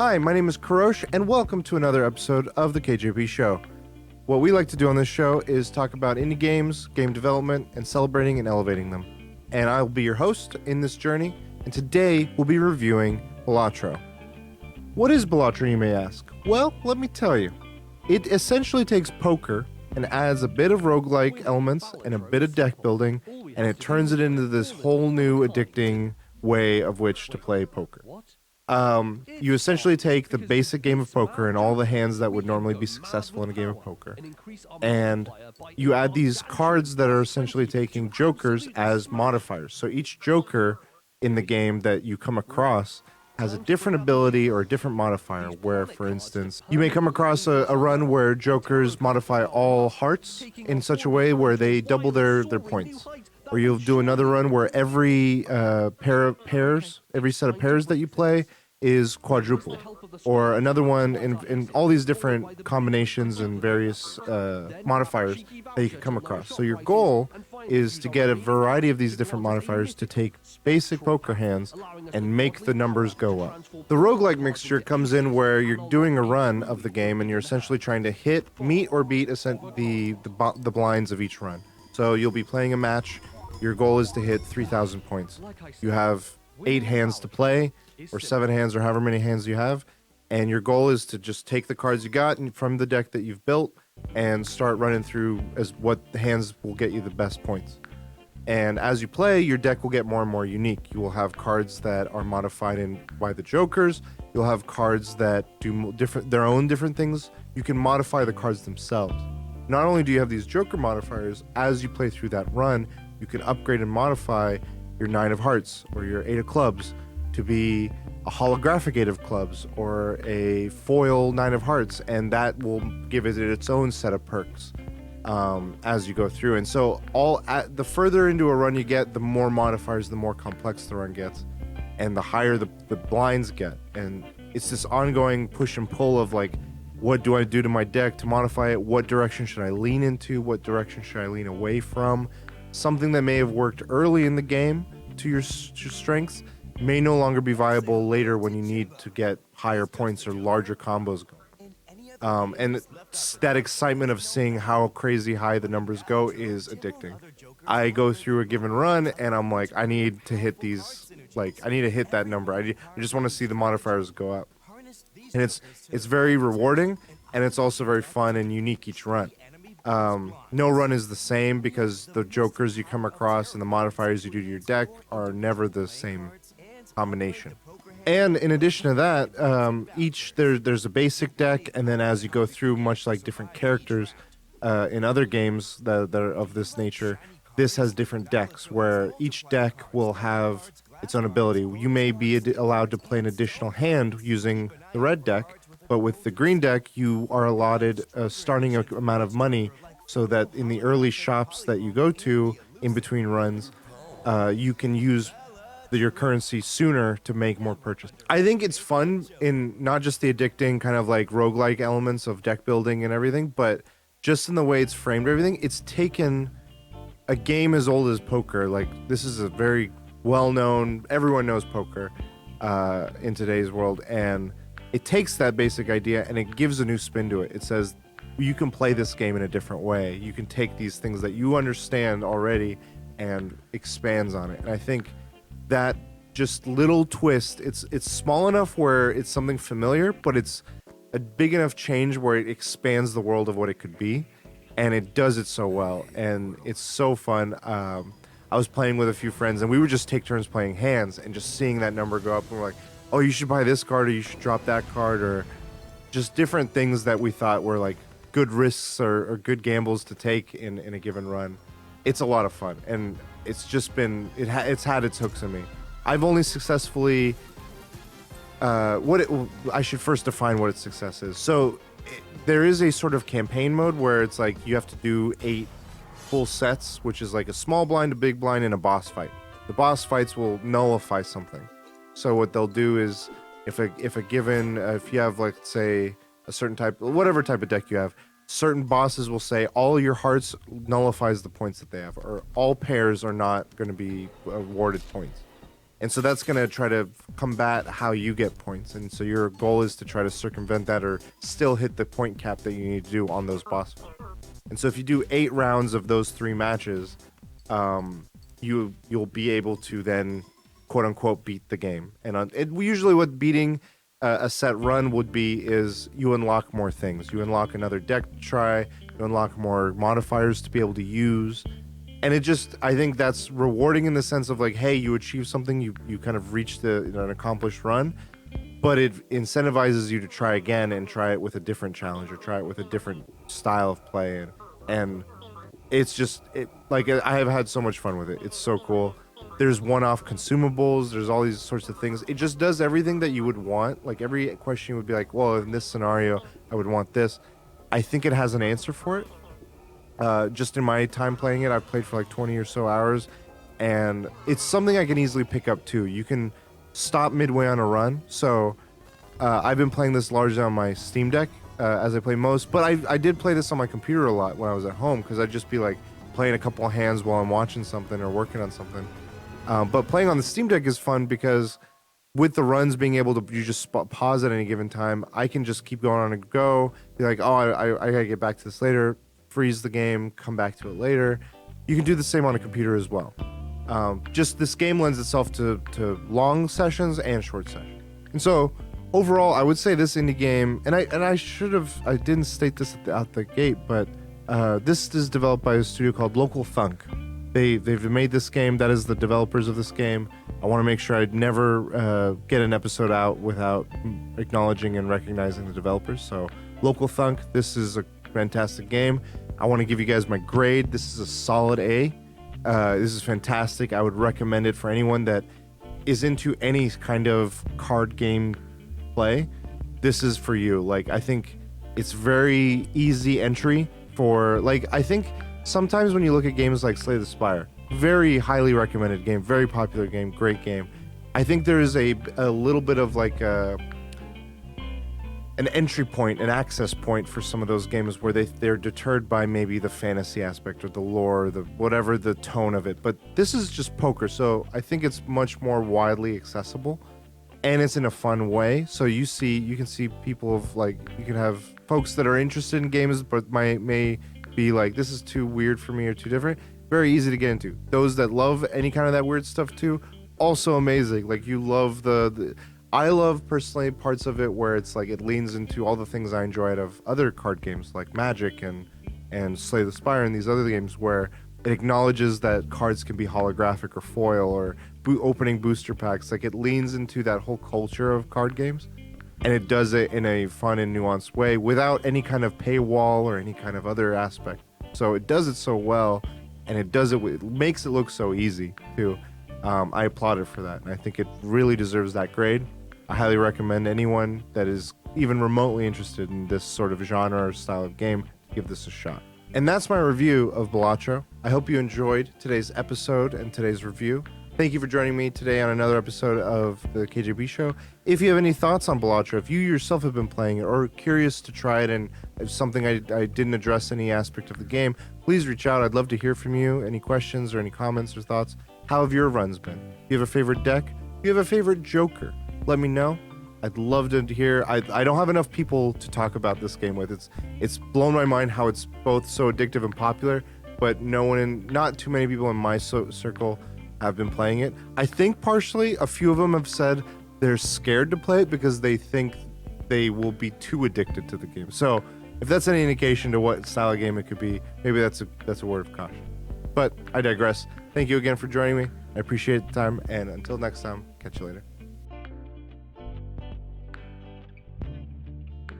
Hi, my name is Kurosh, and welcome to another episode of the KJP Show. What we like to do on this show is talk about indie games, game development, and celebrating and elevating them. And I'll be your host in this journey, and today we'll be reviewing Balatro. What is Balatro, you may ask? Well, let me tell you. It essentially takes poker and adds a bit of roguelike elements and a bit of deck building, and it turns it into this whole new addicting way of which to play poker. You essentially take the basic game of poker and all the hands that would normally be successful in a game of poker, and you add these cards that are essentially taking jokers as modifiers. So each joker in the game that you come across has a different ability or a different modifier, where, for instance, you may come across a run where jokers modify all hearts in such a way where they double their points. Or you'll do another run where every every set of pairs that you play is quadrupled. Or another one in all these different combinations and various modifiers that you can come across. So your goal is to get a variety of these different modifiers to take basic poker hands and make the numbers go up. The roguelike mixture comes in where you're doing a run of the game and you're essentially trying to meet or beat the blinds of each run. So you'll be playing a match. Your goal is to hit 3,000 points. You have 8 hands to play, or 7 hands, or however many hands you have, and your goal is to just take the cards you got from the deck that you've built and start running through as what hands will get you the best points. And as you play, your deck will get more and more unique. You will have cards that are modified by the jokers. You'll have cards that do their own different things. You can modify the cards themselves. Not only do you have these joker modifiers, as you play through that run, you can upgrade and modify your 9 of hearts or your 8 of clubs to be a holographic 8 of clubs or a foil 9 of hearts, and that will give it its own set of perks as you go through. And so the further into a run you get, the more modifiers, the more complex the run gets, and the higher the blinds get. And it's this ongoing push and pull of like, what do I do to my deck to modify it? What direction should I lean into? What direction should I lean away from? Something that may have worked early in the game to your strengths may no longer be viable later when you need to get higher points or larger combos going. And that excitement of seeing how crazy high the numbers go is addicting. I go through a given run and I'm like, I need to hit that number. I just want to see the modifiers go up. And it's very rewarding, and it's also very fun and unique each run. No run is the same because the jokers you come across and the modifiers you do to your deck are never the same combination. And in addition to that, there's a basic deck, and then as you go through, much like different characters in other games that are of this nature, this has different decks where each deck will have its own ability. You may be allowed to play an additional hand using the red deck, but with the green deck, you are allotted a starting amount of money so that in the early shops that you go to in between runs, you can use your currency sooner to make more purchases. I think it's fun in not just the addicting kind of like roguelike elements of deck building and everything, but just in the way it's framed everything. It's taken a game as old as poker. Like, this is a very well-known, everyone knows poker in today's world, and it takes that basic idea and it gives a new spin to it. It says you can play this game in a different way. You can take these things that you understand already and expands on it. And I think that just little twist, it's small enough where it's something familiar, but it's a big enough change where it expands the world of what it could be, and it does it so well, and it's so fun. I was playing with a few friends, and we would just take turns playing hands and just seeing that number go up, and we're like, oh, you should buy this card, or you should drop that card, or just different things that we thought were like good risks or good gambles to take in a given run. It's a lot of fun, and it's just been, it's had its hooks in me. I've only successfully, I should first define what its success is. So there is a sort of campaign mode where it's like you have to do 8 full sets, which is like a small blind, a big blind, and a boss fight. The boss fights will nullify something. So what they'll do is if you have, like, say, a certain type, whatever type of deck you have, certain bosses will say all your hearts nullifies the points that they have, or all pairs are not going to be awarded points. And so that's going to try to combat how you get points. And so your goal is to try to circumvent that or still hit the point cap that you need to do on those boss fights. And so if you do 8 rounds of those 3 matches, you'll be able to then quote unquote beat the game. And usually what beating a set run would be is you unlock more things. You unlock another deck to try, you unlock more modifiers to be able to use. And I think that's rewarding in the sense of like, hey, you achieve something, you kind of reached an accomplished run, but it incentivizes you to try again and try it with a different challenge or try it with a different style of play. And it's like, I have had so much fun with it. It's so cool. There's one-off consumables. There's all these sorts of things. It just does everything that you would want. Like every question would be like, well, in this scenario, I would want this. I think it has an answer for it. Just in my time playing it, I've played for like 20 or so hours, and it's something I can easily pick up too. You can stop midway on a run. So I've been playing this largely on my Steam Deck as I play most, but I did play this on my computer a lot when I was at home because I'd just be like playing a couple of hands while I'm watching something or working on something. But playing on the Steam Deck is fun because with the runs being able to, you just pause at any given time, I can just keep going on and go, be like, oh, I gotta get back to this later, freeze the game, come back to it later. You can do the same on a computer as well. Just this game lends itself to long sessions and short sessions. And so overall, I would say this indie game, and I didn't state this out the gate, but this is developed by a studio called Local Thunk. They've made this game. That is the developers of this game. I want to make sure I'd never get an episode out without acknowledging and recognizing the developers. So Local Thunk, this is a fantastic game. I want to give you guys my grade. This is a solid A. This is fantastic. I would recommend it for anyone that is into any kind of card game play. This is for you. Like, I think it's very easy entry for, like, I think sometimes when you look at games like Slay the Spire, very highly recommended game, very popular game, great game. I think there is a little bit of like an entry point, an access point for some of those games where they're deterred by maybe the fantasy aspect or the lore, the whatever the tone of it. But this is just poker, so I think it's much more widely accessible, and it's in a fun way. So you can see people of like, you can have folks that are interested in games but may be like, this is too weird for me or too different. Very easy to get into. Those that love any kind of that weird stuff too, also amazing. Like, you love I love personally parts of it where it's like it leans into all the things I enjoy out of other card games like Magic and Slay the Spire and these other games where it acknowledges that cards can be holographic or foil or opening booster packs. Like, it leans into that whole culture of card games, and it does it in a fun and nuanced way without any kind of paywall or any kind of other aspect. So it does it so well, and it makes it look so easy too. I applaud it for that, and I think it really deserves that grade. I highly recommend anyone that is even remotely interested in this sort of genre or style of game to give this a shot. And that's my review of Balatro. I hope you enjoyed today's episode and today's review. Thank you for joining me today on another episode of the KJP Show. If you have any thoughts on Balatro, if you yourself have been playing it or are curious to try it and if something I didn't address any aspect of the game, please reach out. I'd love to hear from you. Any questions or any comments or thoughts? How have your runs been? Do you have a favorite deck? Do you have a favorite Joker? Let me know. I'd love to hear. I don't have enough people to talk about this game with. It's blown my mind how it's both so addictive and popular, but not too many people in my circle have been playing it. I think partially a few of them have said they're scared to play it because they think they will be too addicted to the game. So if that's any indication to what style of game it could be, maybe that's a word of caution. But I digress. Thank you again for joining me. I appreciate the time, and until next time, catch you later.